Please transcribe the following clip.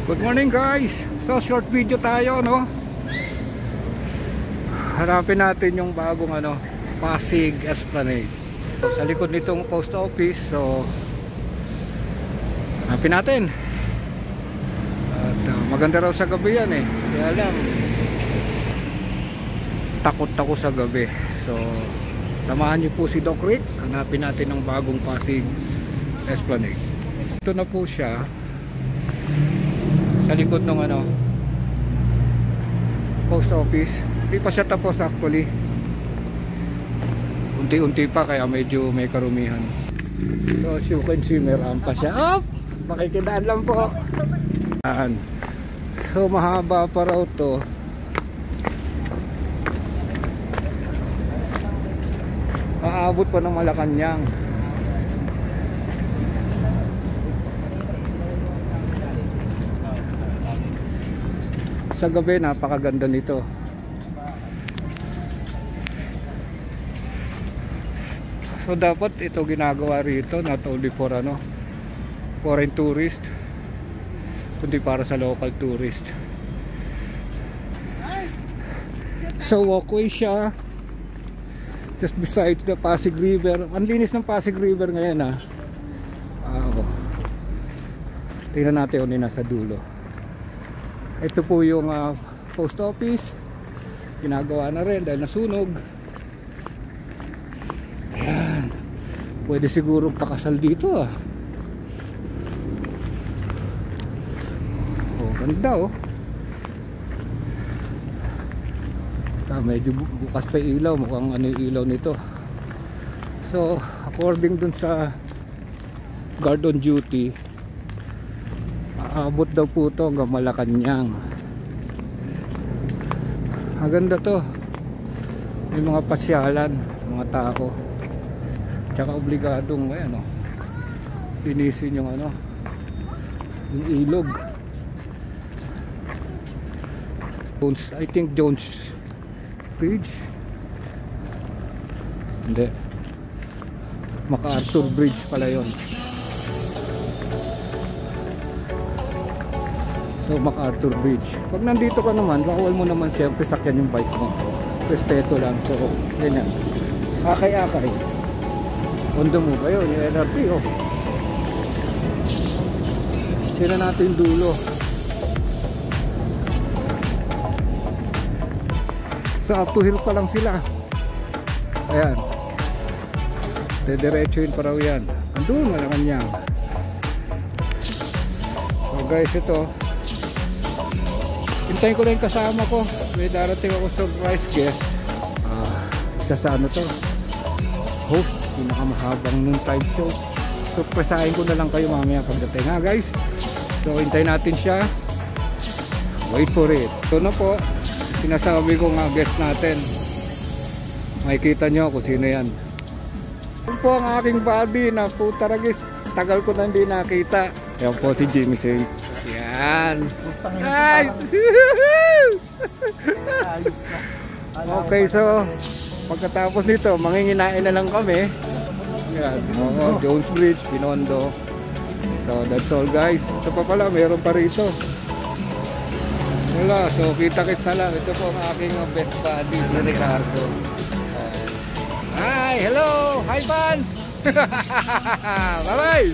Good morning guys. So short video tayo, no? Harapin natin yung bagong Pasig Esplanade. Sa likod nitong post office. So harapin natin. At maganda raw sa gabi yan eh. Kaya lang takot ako sa gabi. So samahan niyo po si Doc Rick. Hanapin natin ang bagong Pasig Esplanade. Ito na po siya sa likod ng post office. Hindi pa siya tapos actually, unti-unti pa, kaya medyo may karumihan. So as you can see, may rampa siya. Makikidaan lang po. So mahaba pa raw to. Aabot pa ng Malacanang. Sa gabi napakaganda nito. So dapat ito ginagawa rito not only for foreign tourist, kundi para sa local tourist. So walkway siya just besides the Pasig River. Ang linis ng Pasig River ngayon tingnan natin yung nasa dulo. Ito po yung post office. Ginagawa na rin dahil nasunog. Ayan. Pwede sigurong pakasal dito ganda medyo bukas pa ilaw. Mukhang yung ilaw nito. So according dun sa guard on duty, aabot daw po ito hanggang Malacanang. Maganda to. May mga pasyalan, mga tao. Tsaka obligadong linisin yung yung ilog. I think Jones Bridge. Hindi, MacArthur Bridge pala yon. So MacArthur Bridge. Pag nandito ka naman, bawal mo naman siyempre sakyan yung bike mo. Respeto lang. So ganyan, akay-akay. Kondo mo ba yun? Yung LRT sila natin yung dulo. So up to hill pa lang sila. Ayan, dediretsuin pa raw yan. Andun Malacanang. So guys, ito hintayin ko lang yung kasama ko. May darating ako surprise guest. Isa sa to, host, pinakamahabang nung time show. So pasahin ko na lang kayo mamaya pagdating guys. So hintayin natin siya. Wait for it. Ito na po, sinasabi ko guest natin. Makikita nyo kung sino yan. Ito po ang aking buddy na putaragis. Tagal ko na hindi nakita. Yan po si Jimmy Saint. Yan. Ay! Okay, so pagkatapos nito, manginginain na lang kami. Yan. Jones Bridge, Binondo. So that's all guys. Ito pa pala, meron pa rito. Wala, so kita-kits na lang. Ito po ang aking best buddy, si Ricardo. Hi, hello! Hi fans! Bye-bye!